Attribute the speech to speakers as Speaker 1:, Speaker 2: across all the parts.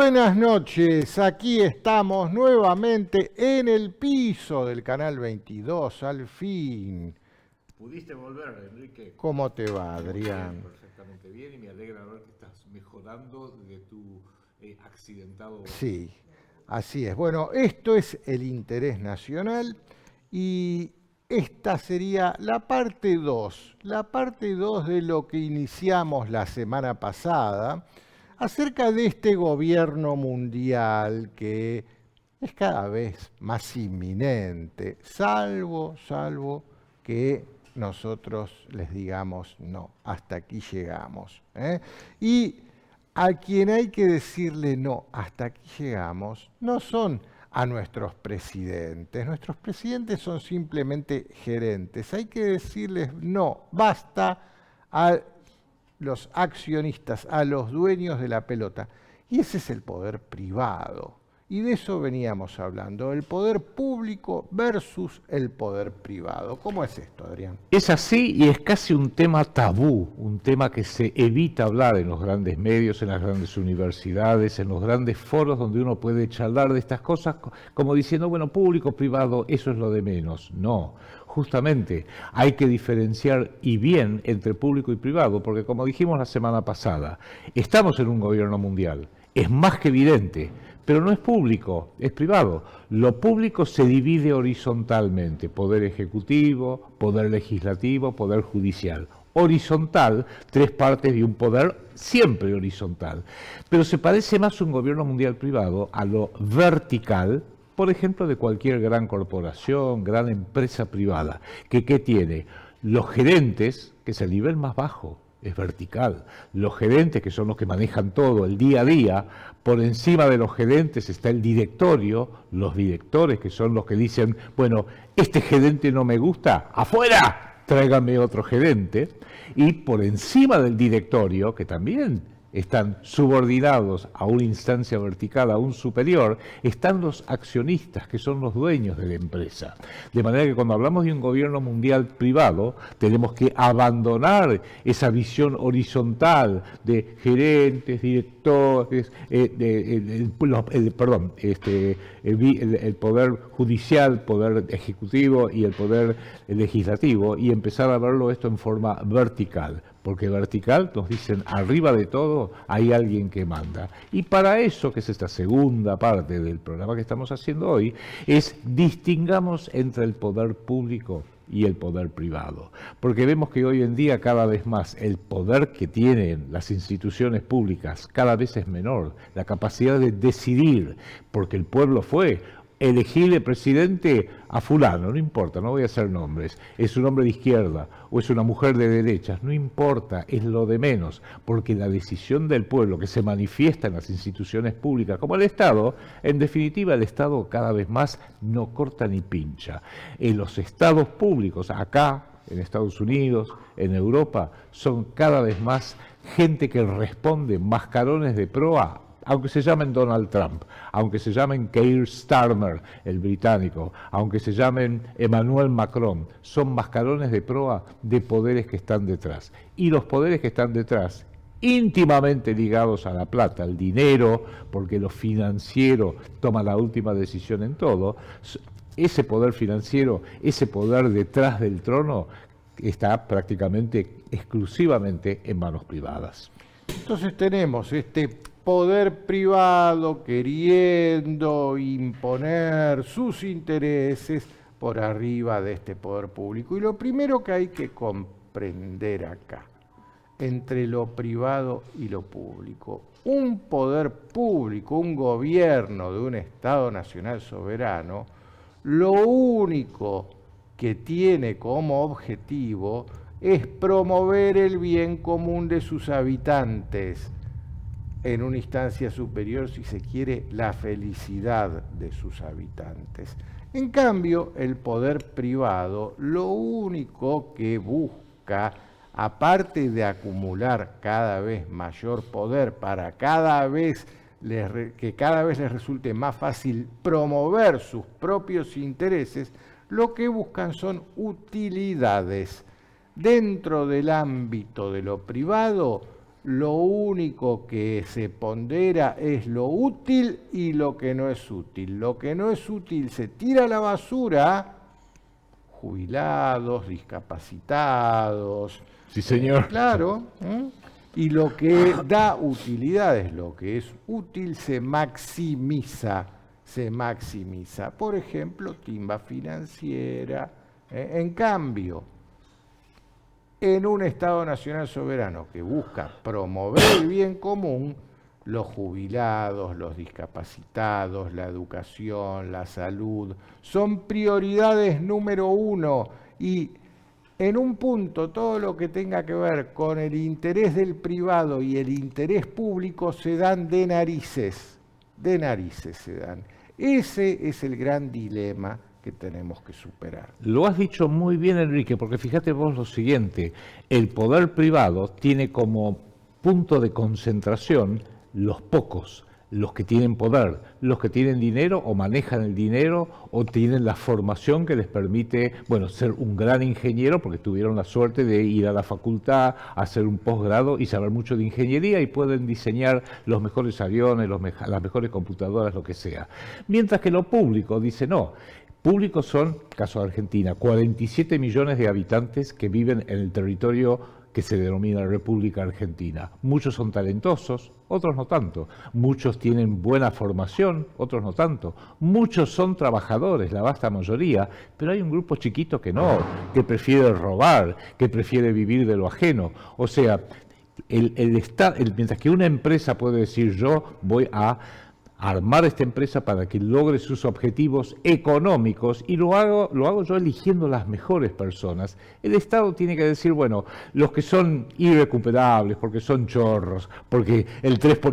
Speaker 1: Buenas noches, aquí estamos nuevamente en el piso del canal 22, al fin.
Speaker 2: Pudiste volver, Enrique.
Speaker 1: ¿Cómo te va,
Speaker 2: Muy
Speaker 1: Adrián?
Speaker 2: bien, perfectamente bien, y me alegra ver que estás mejorando de tu accidentado golpe.
Speaker 1: Sí, así es. Bueno, esto es el interés nacional y esta sería la parte 2 de lo que iniciamos la semana pasada acerca de este gobierno mundial que es cada vez más inminente, salvo que nosotros les digamos no, hasta aquí llegamos. Y a quien hay que decirle no, hasta aquí llegamos, no son a nuestros presidentes son simplemente gerentes, hay que decirles no, basta a los accionistas, a los dueños de la pelota. Y ese es el poder privado. Y de eso veníamos hablando, el poder público versus el poder privado. ¿Cómo es esto, Adrián?
Speaker 3: Es así y es casi un tema tabú, un tema que se evita hablar en los grandes medios, en las grandes universidades, en los grandes foros donde uno puede charlar de estas cosas como diciendo, bueno, público, privado, eso es lo de menos. No, justamente hay que diferenciar y bien entre público y privado, porque como dijimos la semana pasada, estamos en un gobierno mundial, es más que evidente. Pero no es público, es privado. Lo público se divide horizontalmente, poder ejecutivo, poder legislativo, poder judicial. Horizontal, tres partes de un poder siempre horizontal. Pero se parece más un gobierno mundial privado a lo vertical, por ejemplo, de cualquier gran corporación, gran empresa privada, que ¿qué tiene? Los gerentes, que es el nivel más bajo, es vertical. Los gerentes, que son los que manejan todo el día a día, por encima de los gerentes está el directorio, los directores, que son los que dicen, bueno, este gerente no me gusta, ¡afuera! Tráigame otro gerente. Y por encima del directorio, que también están subordinados a una instancia vertical, a un superior, están los accionistas, que son los dueños de la empresa. De manera que cuando hablamos de un gobierno mundial privado, tenemos que abandonar esa visión horizontal de gerentes, directores, el poder judicial, poder ejecutivo y el poder legislativo, y empezar a verlo esto en forma vertical. Porque vertical nos dicen arriba de todo hay alguien que manda. Y para eso, que es esta segunda parte del programa que estamos haciendo hoy, es distingamos entre el poder público y el poder privado. Porque vemos que hoy en día cada vez más el poder que tienen las instituciones públicas cada vez es menor. La capacidad de decidir, porque el pueblo fue elegirle presidente a fulano, no importa, no voy a hacer nombres, es un hombre de izquierda o es una mujer de derechas, no importa, es lo de menos, porque la decisión del pueblo que se manifiesta en las instituciones públicas como el Estado, en definitiva el Estado cada vez más no corta ni pincha. En los estados públicos, acá, en Estados Unidos, en Europa, son cada vez más gente que responde mascarones de proa, aunque se llamen Donald Trump, aunque se llamen Keir Starmer, el británico, aunque se llamen Emmanuel Macron, son mascarones de proa de poderes que están detrás. Y los poderes que están detrás, íntimamente ligados a la plata, al dinero, porque lo financiero toma la última decisión en todo, ese poder financiero, ese poder detrás del trono, está prácticamente exclusivamente en manos privadas.
Speaker 1: Entonces tenemos este poder privado queriendo imponer sus intereses por arriba de este poder público. Y lo primero que hay que comprender acá, entre lo privado y lo público, un poder público, un gobierno de un Estado nacional soberano, lo único que tiene como objetivo es promover el bien común de sus habitantes, en una instancia superior, si se quiere, la felicidad de sus habitantes. En cambio, el poder privado lo único que busca, aparte de acumular cada vez mayor poder para que cada vez les resulte más fácil promover sus propios intereses, lo que buscan son utilidades. Dentro del ámbito de lo privado, lo único que se pondera es lo útil y lo que no es útil. Lo que no es útil se tira a la basura, jubilados, discapacitados.
Speaker 3: Sí, señor.
Speaker 1: Claro. Y lo que da utilidades, lo que es útil, se maximiza. Por ejemplo, timba financiera. En cambio, en un Estado nacional soberano que busca promover el bien común, los jubilados, los discapacitados, la educación, la salud, son prioridades número uno. Y en un punto, todo lo que tenga que ver con el interés del privado y el interés público se dan de narices se dan. Ese es el gran dilema que tenemos que superar.
Speaker 3: Lo has dicho muy bien, Enrique, porque fíjate vos lo siguiente, el poder privado tiene como punto de concentración los pocos, los que tienen poder, los que tienen dinero o manejan el dinero o tienen la formación que les permite, bueno, ser un gran ingeniero porque tuvieron la suerte de ir a la facultad, hacer un posgrado y saber mucho de ingeniería y pueden diseñar los mejores aviones, las mejores computadoras, lo que sea. Mientras que lo público dice no. Públicos son, caso de Argentina, 47 millones de habitantes que viven en el territorio que se denomina República Argentina. Muchos son talentosos, otros no tanto. Muchos tienen buena formación, otros no tanto. Muchos son trabajadores, la vasta mayoría, pero hay un grupo chiquito que no, que prefiere robar, que prefiere vivir de lo ajeno. O sea, mientras que una empresa puede decir yo voy a armar esta empresa para que logre sus objetivos económicos y lo hago yo eligiendo las mejores personas. El Estado tiene que decir, bueno, los que son irrecuperables, porque son chorros, porque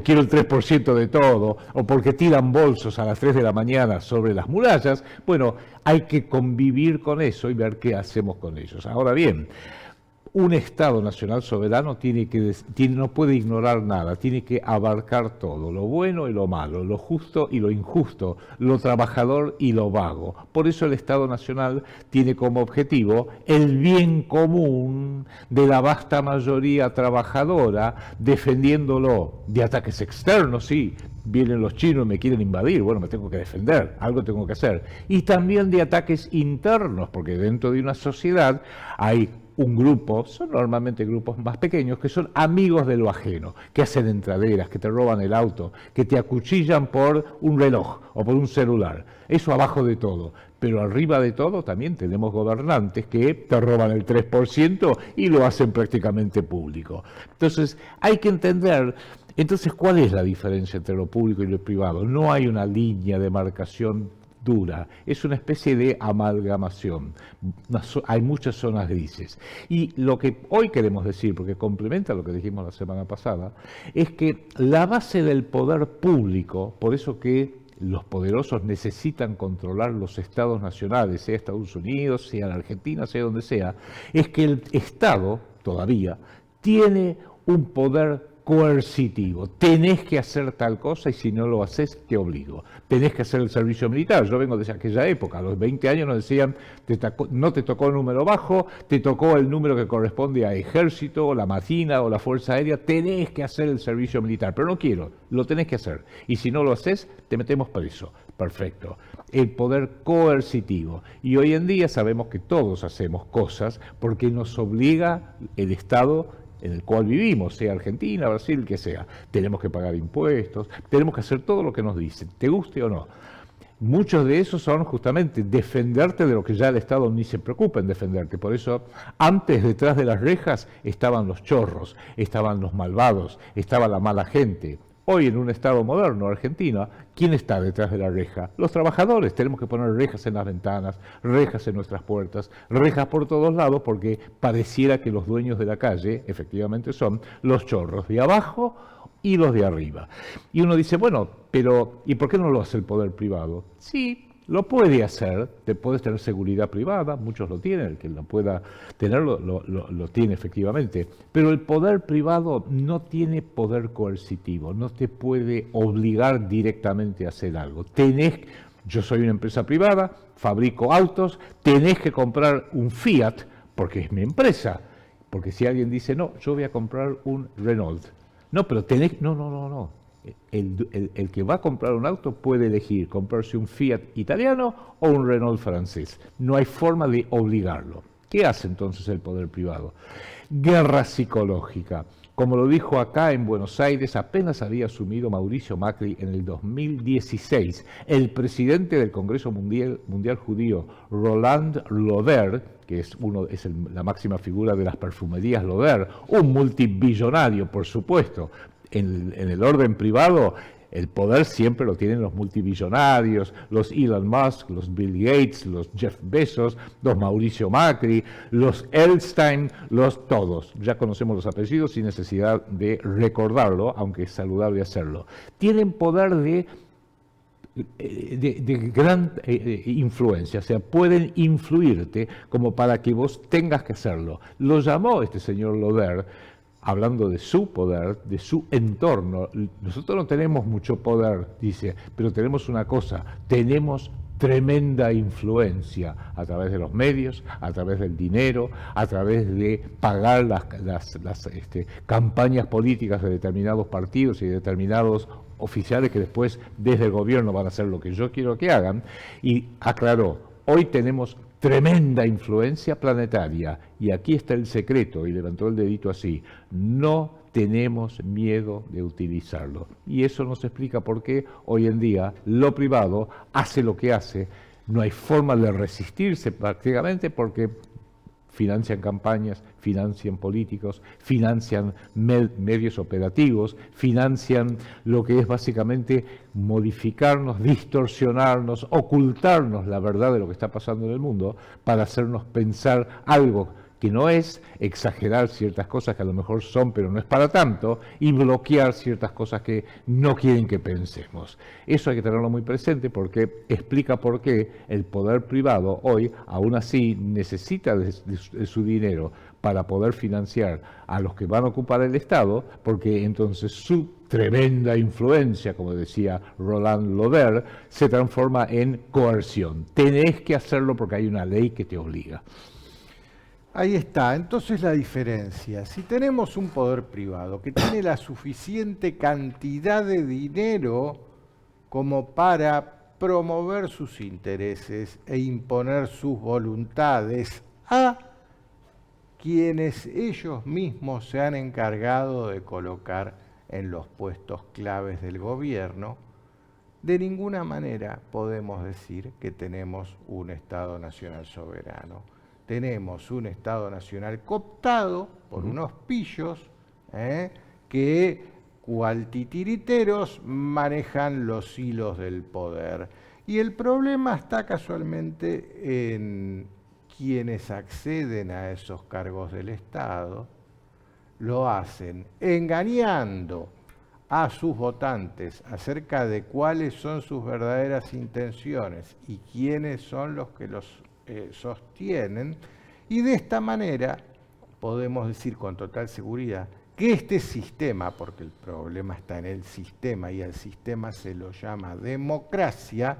Speaker 3: quiero el 3% de todo, o porque tiran bolsos a las 3 de la mañana sobre las murallas, bueno, hay que convivir con eso y ver qué hacemos con ellos. Ahora bien, un Estado nacional soberano no puede ignorar nada, tiene que abarcar todo, lo bueno y lo malo, lo justo y lo injusto, lo trabajador y lo vago. Por eso el Estado nacional tiene como objetivo el bien común de la vasta mayoría trabajadora, defendiéndolo de ataques externos, sí. Vienen los chinos y me quieren invadir, bueno, me tengo que defender, algo tengo que hacer. Y también de ataques internos, porque dentro de una sociedad hay un grupo, son normalmente grupos más pequeños, que son amigos de lo ajeno, que hacen entraderas, que te roban el auto, que te acuchillan por un reloj o por un celular. Eso abajo de todo. Pero arriba de todo también tenemos gobernantes que te roban el 3% y lo hacen prácticamente público. Entonces, hay que entender. Entonces, ¿cuál es la diferencia entre lo público y lo privado? No hay una línea de marcación dura, es una especie de amalgamación. Hay muchas zonas grises. Y lo que hoy queremos decir, porque complementa lo que dijimos la semana pasada, es que la base del poder público, por eso que los poderosos necesitan controlar los estados nacionales, sea Estados Unidos, sea la Argentina, sea donde sea, es que el Estado todavía tiene un poder coercitivo. Tenés que hacer tal cosa y si no lo haces, te obligo. Tenés que hacer el servicio militar. Yo vengo desde aquella época. A los 20 años nos decían, no te tocó el número bajo, te tocó el número que corresponde a ejército, o la marina, o la fuerza aérea. Tenés que hacer el servicio militar. Pero no quiero, lo tenés que hacer. Y si no lo haces, te metemos preso. Perfecto. El poder coercitivo. Y hoy en día sabemos que todos hacemos cosas porque nos obliga el Estado en el cual vivimos, sea Argentina, Brasil, que sea. Tenemos que pagar impuestos, tenemos que hacer todo lo que nos dicen, te guste o no. Muchos de esos son justamente defenderte de lo que ya el Estado ni se preocupa en defenderte. Por eso, antes detrás de las rejas estaban los chorros, estaban los malvados, estaba la mala gente. Hoy en un Estado moderno, Argentina, ¿quién está detrás de la reja? Los trabajadores. Tenemos que poner rejas en las ventanas, rejas en nuestras puertas, rejas por todos lados, porque pareciera que los dueños de la calle, efectivamente, son los chorros de abajo y los de arriba. Y uno dice, bueno, pero ¿y por qué no lo hace el poder privado? Sí, lo puede hacer, te puedes tener seguridad privada, muchos lo tienen, el que lo pueda tenerlo lo tiene efectivamente, pero el poder privado no tiene poder coercitivo, no te puede obligar directamente a hacer algo. Yo soy una empresa privada, fabrico autos, tenés que comprar un Fiat porque es mi empresa, porque si alguien dice, no, yo voy a comprar un Renault, No, pero tenés, no. El que va a comprar un auto puede elegir comprarse un Fiat italiano o un Renault francés. No hay forma de obligarlo. ¿Qué hace entonces el poder privado? Guerra psicológica. Como lo dijo acá en Buenos Aires, apenas había asumido Mauricio Macri en el 2016, el presidente del Congreso Mundial Judío, Roland Loder, que es la máxima figura de las perfumerías Loder, un multibillonario, por supuesto. En el orden privado, el poder siempre lo tienen los multimillonarios, los Elon Musk, los Bill Gates, los Jeff Bezos, los Mauricio Macri, los Elstein, los todos. Ya conocemos los apellidos sin necesidad de recordarlo, aunque es saludable hacerlo. Tienen poder de gran influencia, o sea, pueden influirte como para que vos tengas que hacerlo. Lo llamó este señor Loder, hablando de su poder, de su entorno. Nosotros no tenemos mucho poder, dice, pero tenemos una cosa, tenemos tremenda influencia a través de los medios, a través del dinero, a través de pagar las campañas políticas de determinados partidos y de determinados oficiales que después desde el gobierno van a hacer lo que yo quiero que hagan. Y aclaró, hoy tenemos tremenda influencia planetaria, y aquí está el secreto, y levantó el dedito así, no tenemos miedo de utilizarlo. Y eso nos explica por qué hoy en día lo privado hace lo que hace, no hay forma de resistirse prácticamente porque financian campañas, financian políticos, financian medios operativos, financian lo que es básicamente modificarnos, distorsionarnos, ocultarnos la verdad de lo que está pasando en el mundo para hacernos pensar algo que no es, exagerar ciertas cosas que a lo mejor son, pero no es para tanto, y bloquear ciertas cosas que no quieren que pensemos. Eso hay que tenerlo muy presente porque explica por qué el poder privado hoy, aún así, necesita de su dinero para poder financiar a los que van a ocupar el Estado, porque entonces su tremenda influencia, como decía Roland Loder, se transforma en coerción. Tenés que hacerlo porque hay una ley que te obliga.
Speaker 1: Ahí está, entonces la diferencia. Si tenemos un poder privado que tiene la suficiente cantidad de dinero como para promover sus intereses e imponer sus voluntades a quienes ellos mismos se han encargado de colocar en los puestos claves del gobierno, de ninguna manera podemos decir que tenemos un Estado nacional soberano. Tenemos un Estado nacional cooptado por unos pillos que, cual titiriteros, manejan los hilos del poder. Y el problema está casualmente en quienes acceden a esos cargos del Estado, lo hacen engañando a sus votantes acerca de cuáles son sus verdaderas intenciones y quiénes son los que los sostienen, y de esta manera podemos decir con total seguridad que este sistema, porque el problema está en el sistema y el sistema se lo llama democracia,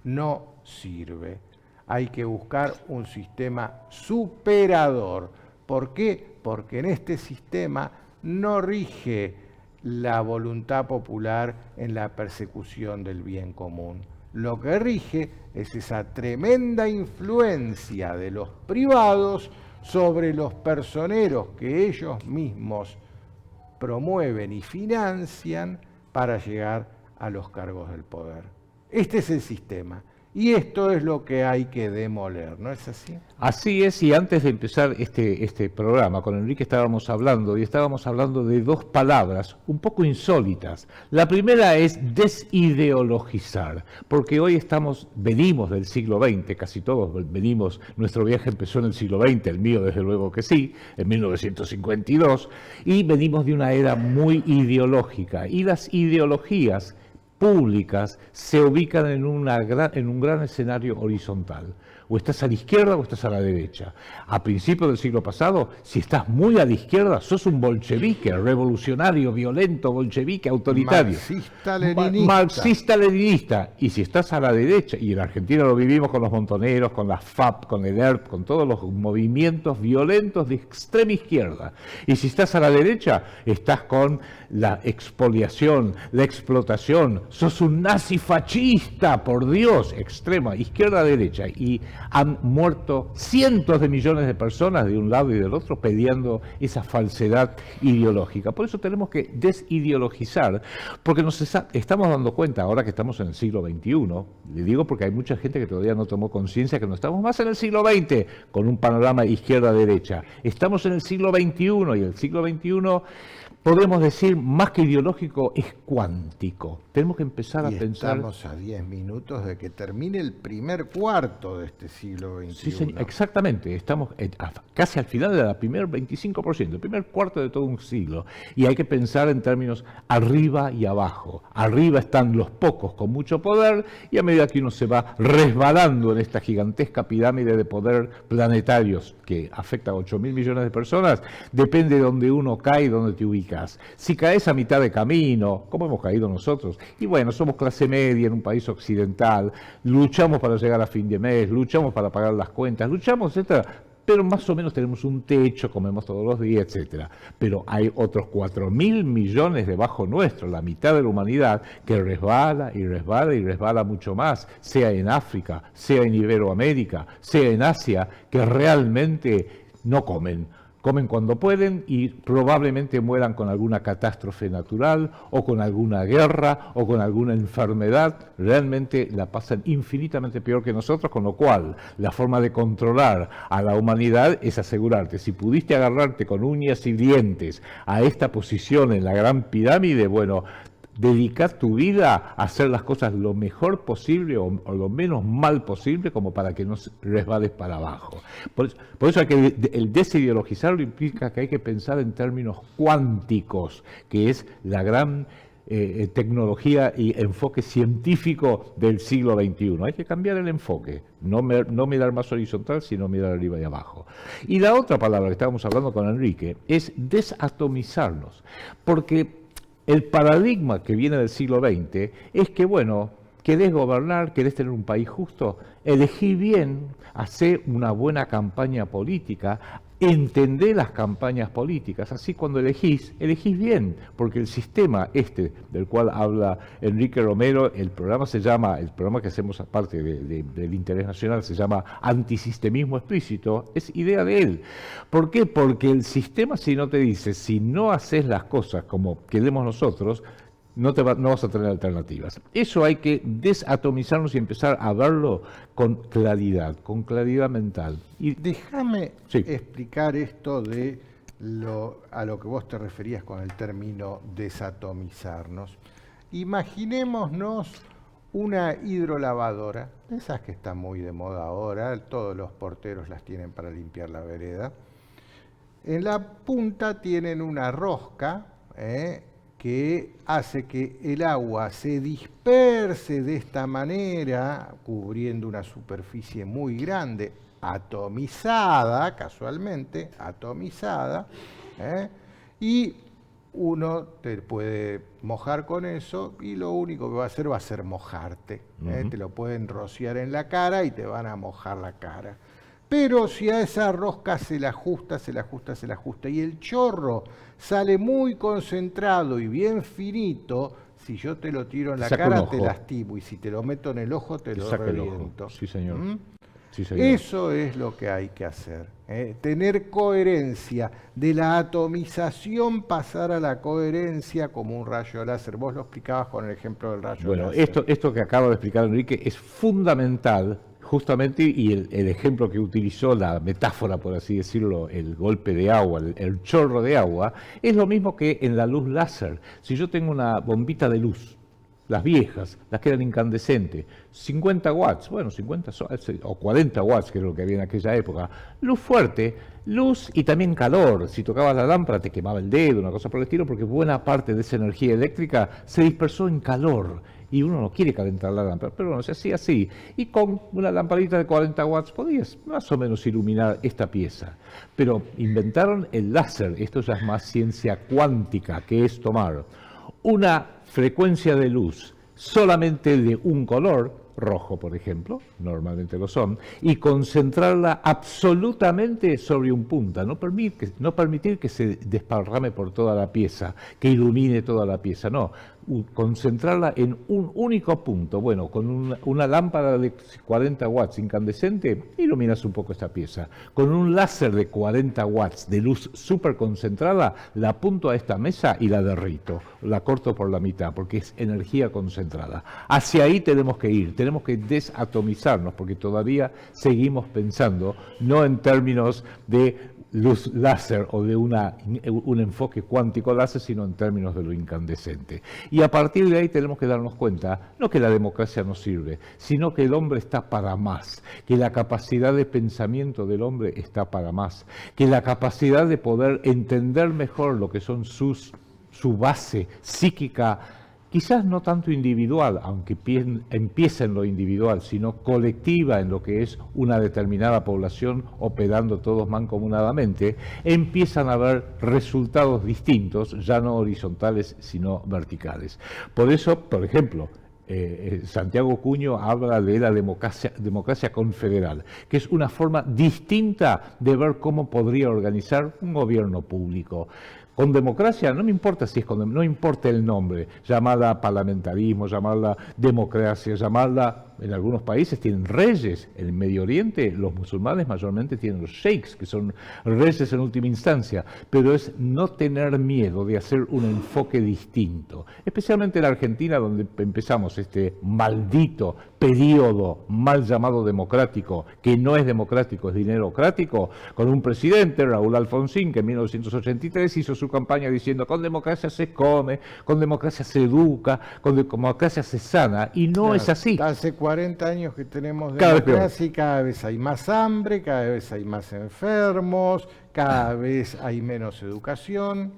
Speaker 1: no sirve. Hay que buscar un sistema superador. ¿Por qué? Porque en este sistema no rige la voluntad popular en la persecución del bien común. Lo que rige es esa tremenda influencia de los privados sobre los personeros que ellos mismos promueven y financian para llegar a los cargos del poder. Este es el sistema. Y esto es lo que hay que demoler, ¿no es así?
Speaker 3: Así es, y antes de empezar este programa, con Enrique estábamos hablando de dos palabras un poco insólitas. La primera es desideologizar, porque hoy venimos del siglo XX, casi todos venimos, nuestro viaje empezó en el siglo XX, el mío desde luego que sí, en 1952, y venimos de una era muy ideológica, y las ideologías públicas se ubican en un gran escenario horizontal. O estás a la izquierda o estás a la derecha. A principios del siglo pasado, si estás muy a la izquierda, sos un bolchevique, revolucionario, violento, bolchevique, autoritario. Marxista-leninista. Y si estás a la derecha, y en Argentina lo vivimos con los montoneros, con la FAP, con el ERP, con todos los movimientos violentos de extrema izquierda. Y si estás a la derecha, estás con la expoliación, la explotación. Sos un nazi fascista, por Dios, extrema, izquierda-derecha. Y han muerto cientos de millones de personas de un lado y del otro pidiendo esa falsedad ideológica. Por eso tenemos que desideologizar, porque nos estamos dando cuenta, ahora que estamos en el siglo XXI, le digo porque hay mucha gente que todavía no tomó conciencia que no estamos más en el siglo XX, con un panorama izquierda-derecha. Estamos en el siglo XXI y el siglo XXI, podemos decir, más que ideológico, es cuántico. Tenemos que empezar a pensar...
Speaker 1: Estamos a 10 minutos de que termine el primer cuarto de este siglo XXI.
Speaker 3: Sí, señor, exactamente. Estamos casi al final del primer 25%, el primer cuarto de todo un siglo. Y hay que pensar en términos arriba y abajo. Arriba están los pocos con mucho poder y a medida que uno se va resbalando en esta gigantesca pirámide de poder planetarios que afecta a 8.000 millones de personas, depende de dónde uno cae y dónde te ubicas. Si caes a mitad de camino, como hemos caído nosotros, y bueno, somos clase media en un país occidental, luchamos para llegar a fin de mes, luchamos para pagar las cuentas, luchamos, etcétera, pero más o menos tenemos un techo, comemos todos los días, etcétera. Pero hay otros 4.000 millones debajo nuestro, la mitad de la humanidad, que resbala y resbala y resbala mucho más, sea en África, sea en Iberoamérica, sea en Asia, que realmente no comen. Comen cuando pueden y probablemente mueran con alguna catástrofe natural o con alguna guerra o con alguna enfermedad. Realmente la pasan infinitamente peor que nosotros, con lo cual la forma de controlar a la humanidad es asegurarte, si pudiste agarrarte con uñas y dientes a esta posición en la gran pirámide, bueno, dedicar tu vida a hacer las cosas lo mejor posible o lo menos mal posible como para que no resbales para abajo. Por eso hay que el desideologizarlo implica que hay que pensar en términos cuánticos, que es la gran tecnología y enfoque científico del siglo XXI. Hay que cambiar el enfoque, no mirar más horizontal, sino mirar arriba y abajo. Y la otra palabra que estábamos hablando con Enrique es desatomizarnos, porque el paradigma que viene del siglo XX es que, bueno, querés gobernar, querés tener un país justo, elegí bien, hacé una buena campaña política, entendé las campañas políticas, así cuando elegís bien, porque el sistema del cual habla Enrique Romero, el programa que hacemos aparte del interés nacional se llama Antisistemismo Explícito, es idea de él. ¿Por qué? Porque el sistema, si no te dice, si no haces las cosas como queremos nosotros, no vas a tener alternativas. Eso hay que desatomizarnos y empezar a verlo con claridad mental.
Speaker 1: Y déjame
Speaker 3: Sí.
Speaker 1: explicar esto a lo que vos te referías con el término desatomizarnos. Imaginémonos una hidrolavadora, esas que están muy de moda ahora, todos los porteros las tienen para limpiar la vereda. En la punta tienen una rosca, que hace que el agua se disperse de esta manera, cubriendo una superficie muy grande, atomizada, casualmente, atomizada, y uno te puede mojar con eso y lo único que va a hacer mojarte. Te lo pueden rociar en la cara y te van a mojar la cara. Pero si a esa rosca se la ajusta y el chorro sale muy concentrado y bien finito, si yo te lo tiro en la cara te lastimo y si te lo meto en el ojo te lo reviento.
Speaker 3: Sí, señor. Sí, señor.
Speaker 1: Eso es lo que hay que hacer. Tener coherencia. De la atomización pasar a la coherencia como un rayo láser. Vos lo explicabas con el ejemplo del rayo láser.
Speaker 3: Bueno, esto que acaba de explicar Enrique es fundamental. Justamente, y el ejemplo que utilizó, la metáfora, por así decirlo, el golpe de agua, el chorro de agua, es lo mismo que en la luz láser. Si yo tengo una bombita de luz, las viejas, las que eran incandescentes, 50 watts, bueno, 50 o 40 watts, que es lo que había en aquella época, luz fuerte, luz y también calor. Si tocabas la lámpara te quemaba el dedo, una cosa por el estilo, porque buena parte de esa energía eléctrica se dispersó en calor. Y uno no quiere calentar la lámpara, pero bueno, se hacía así. Y con una lamparita de 40 watts podías más o menos iluminar esta pieza. Pero inventaron el láser, esto ya es más ciencia cuántica, que es tomar una frecuencia de luz solamente de un color, rojo por ejemplo, normalmente lo son, y concentrarla absolutamente sobre un punto, no permitir que se desparrame por toda la pieza, que ilumine toda la pieza, no, concentrarla en un único punto. Bueno, con una lámpara de 40 watts incandescente, iluminas un poco esta pieza. Con un láser de 40 watts de luz súper concentrada, la apunto a esta mesa y la derrito, la corto por la mitad, porque es energía concentrada. Hacia ahí tenemos que ir, tenemos que desatomizarnos, porque todavía seguimos pensando, no en términos de luz láser o de un enfoque cuántico láser, sino en términos de lo incandescente. Y a partir de ahí tenemos que darnos cuenta, no que la democracia no sirve, sino que el hombre está para más, que la capacidad de pensamiento del hombre está para más, que la capacidad de poder entender mejor lo que son su base psíquica, quizás no tanto individual, aunque empiece en lo individual, sino colectiva en lo que es una determinada población operando todos mancomunadamente, empiezan a haber resultados distintos, ya no horizontales, sino verticales. Por eso, por ejemplo, Santiago Cuño habla de la democracia confederal, que es una forma distinta de ver cómo podría organizar un gobierno público. Con democracia, no me importa si es no importa el nombre, llamarla parlamentarismo, llamarla democracia, llamarla, en algunos países tienen reyes, en el Medio Oriente los musulmanes mayormente tienen los sheiks, que son reyes en última instancia, pero es no tener miedo de hacer un enfoque distinto, especialmente en la Argentina, donde empezamos este maldito periodo mal llamado democrático, que no es democrático, es dinerocrático, con un presidente, Raúl Alfonsín, que en 1983 hizo su campaña diciendo con democracia se come, con democracia se educa, con democracia se sana, y no es así.
Speaker 1: Hace 40 años que tenemos democracia y cada vez hay más hambre, cada vez hay más enfermos, cada vez hay menos educación.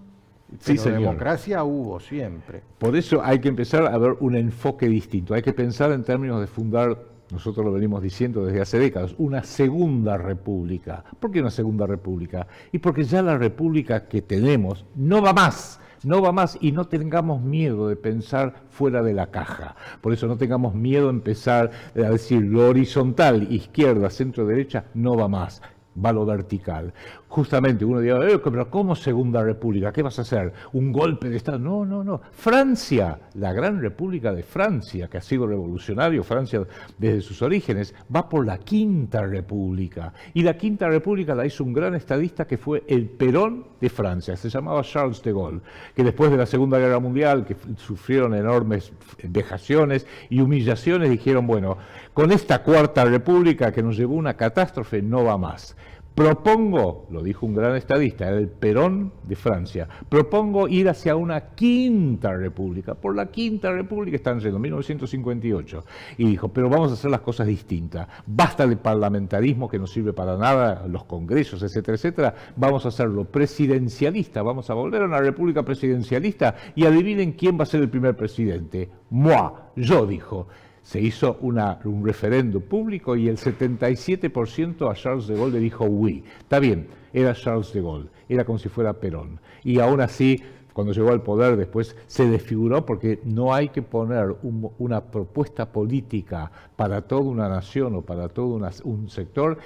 Speaker 3: Sí,
Speaker 1: Pero
Speaker 3: señor.
Speaker 1: Democracia hubo siempre.
Speaker 3: Por eso hay que empezar a ver un enfoque distinto. Hay que pensar en términos de fundar, nosotros lo venimos diciendo desde hace décadas, una segunda república. ¿Por qué una segunda república? Y porque ya la república que tenemos no va más. No va más, y no tengamos miedo de pensar fuera de la caja. Por eso no tengamos miedo de empezar a decir lo horizontal, izquierda, centro, derecha, no va más. Va lo vertical. Justamente uno dirá, pero ¿cómo segunda república? ¿Qué vas a hacer? ¿Un golpe de Estado? No, no, no. Francia, la gran república de Francia, que ha sido revolucionario, Francia desde sus orígenes, va por la quinta república. Y la quinta república la hizo un gran estadista que fue el Perón de Francia, se llamaba Charles de Gaulle, que después de la Segunda Guerra Mundial, que sufrieron enormes vejaciones y humillaciones, dijeron, bueno, con esta cuarta república que nos llevó a una catástrofe, no va más. Propongo, lo dijo un gran estadista, el Perón de Francia, propongo ir hacia una quinta república. Por la quinta república están yendo, 1958. Y dijo, pero vamos a hacer las cosas distintas. Basta de parlamentarismo que no sirve para nada, los congresos, etcétera, etcétera. Vamos a hacerlo presidencialista, vamos a volver a una república presidencialista y adivinen quién va a ser el primer presidente. Moi, yo, dijo. Se hizo un referendo público y el 77% a Charles de Gaulle le dijo oui. Está bien, era Charles de Gaulle, era como si fuera Perón. Y aún así, cuando llegó al poder después se desfiguró porque no hay que poner una propuesta política para toda una nación o para todo un sector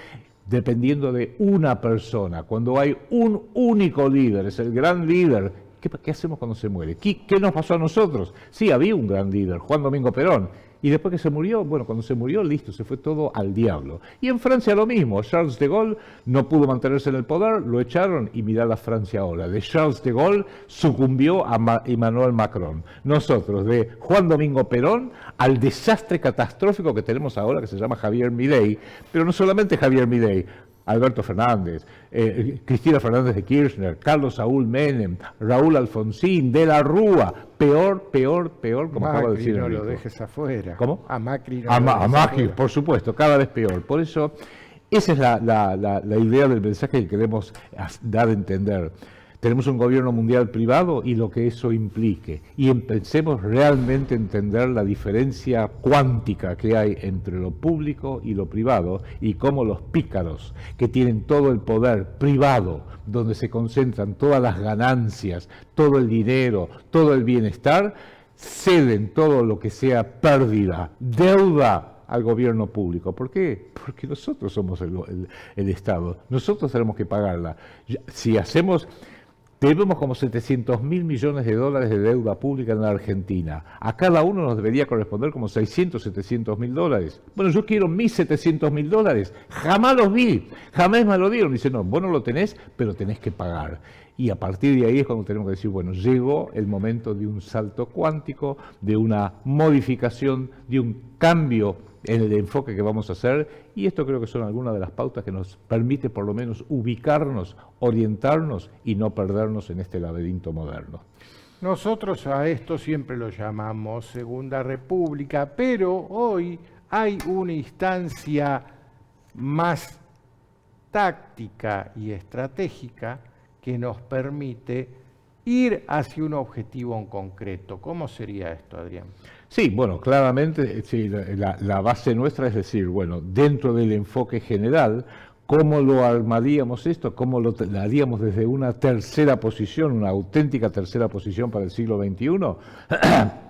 Speaker 3: dependiendo de una persona. Cuando hay un único líder, es el gran líder. ¿Qué hacemos cuando se muere? ¿Qué nos pasó a nosotros? Sí, había un gran líder, Juan Domingo Perón. Y después que se murió, bueno, cuando se murió, listo, se fue todo al diablo. Y en Francia lo mismo, Charles de Gaulle no pudo mantenerse en el poder, lo echaron y mirá la Francia ahora. De Charles de Gaulle sucumbió a Emmanuel Macron. Nosotros, de Juan Domingo Perón al desastre catastrófico que tenemos ahora, que se llama Javier Milei, pero no solamente Javier Milei, Alberto Fernández, Cristina Fernández de Kirchner, Carlos Saúl Menem, Raúl Alfonsín, De la Rúa, peor, como acaba de decir
Speaker 1: Macri, no
Speaker 3: Enrico.
Speaker 1: lo dejes afuera.
Speaker 3: ¿Cómo?
Speaker 1: A Macri no
Speaker 3: A
Speaker 1: lo dejes
Speaker 3: Macri,
Speaker 1: afuera.
Speaker 3: por supuesto, cada vez peor. Por eso, esa es la idea del mensaje que queremos dar a entender. tenemos un gobierno mundial privado y lo que eso implique. Y empecemos realmente a entender la diferencia cuántica que hay entre lo público y lo privado y cómo los pícaros que tienen todo el poder privado, donde se concentran todas las ganancias, todo el dinero, todo el bienestar, ceden todo lo que sea pérdida, deuda al gobierno público. ¿Por qué? Porque nosotros somos el Estado. Nosotros tenemos que pagarla. Si hacemos... Debemos como 700.000 millones de dólares de deuda pública en la Argentina. A cada uno nos debería corresponder como 700.000 dólares. Bueno, yo quiero mis 700.000 dólares. Jamás los vi, jamás me lo dieron. Dice, no, vos no lo tenés, pero tenés que pagar. Y a partir de ahí es cuando tenemos que decir, bueno, llegó el momento de un salto cuántico, de una modificación, de un cambio en el enfoque que vamos a hacer, y esto creo que son algunas de las pautas que nos permite por lo menos ubicarnos, orientarnos y no perdernos en este laberinto moderno.
Speaker 1: Nosotros a esto siempre lo llamamos Segunda República, pero hoy hay una instancia más táctica y estratégica que nos permite ir hacia un objetivo en concreto. ¿Cómo sería esto, Adrián?
Speaker 3: Sí, bueno, claramente sí, la base nuestra es decir, bueno, dentro del enfoque general, ¿cómo lo armaríamos esto? ¿Cómo lo haríamos desde una tercera posición, una auténtica tercera posición para el siglo XXI?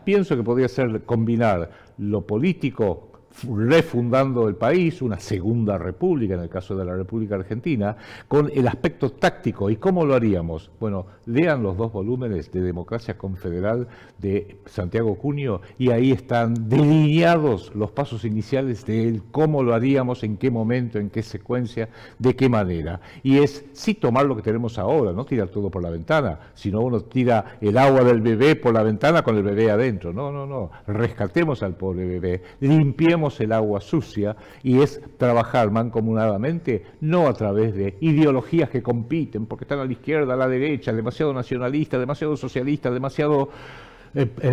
Speaker 3: Pienso que podría ser combinar lo político, refundando el país, una segunda república en el caso de la República Argentina, con el aspecto táctico. ¿Y cómo lo haríamos? Bueno, lean los 2 volúmenes de Democracia Confederal de Santiago Cunio y ahí están delineados los pasos iniciales de cómo lo haríamos, en qué momento, en qué secuencia, de qué manera. Y es sí tomar lo que tenemos ahora, no tirar todo por la ventana, sino uno tira el agua del bebé por la ventana con el bebé adentro. No, rescatemos al pobre bebé, limpiemos el agua sucia, y es trabajar mancomunadamente, no a través de ideologías que compiten, porque están a la izquierda, a la derecha, demasiado nacionalista, demasiado socialista, demasiado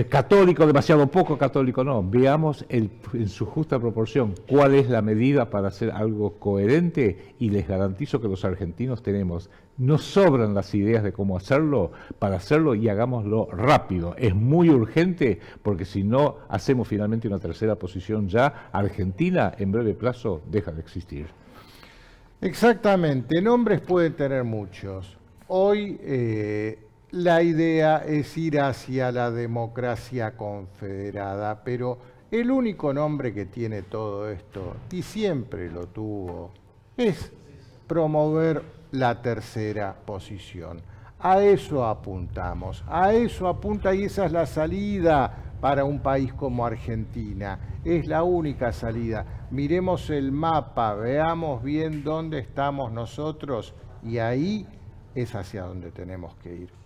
Speaker 3: católico, demasiado poco católico. No, veamos en su justa proporción cuál es la medida para hacer algo coherente, y les garantizo que los argentinos nos sobran las ideas de cómo hacerlo, para hacerlo, y hagámoslo rápido. Es muy urgente, porque si no hacemos finalmente una tercera posición ya, Argentina en breve plazo deja de existir.
Speaker 1: Exactamente, nombres pueden tener muchos. Hoy la idea es ir hacia la democracia confederada, pero el único nombre que tiene todo esto, y siempre lo tuvo, es promover la tercera posición. A eso apuntamos, a eso apunta, y esa es la salida para un país como Argentina. Es la única salida. Miremos el mapa, veamos bien dónde estamos nosotros, y ahí es hacia donde tenemos que ir.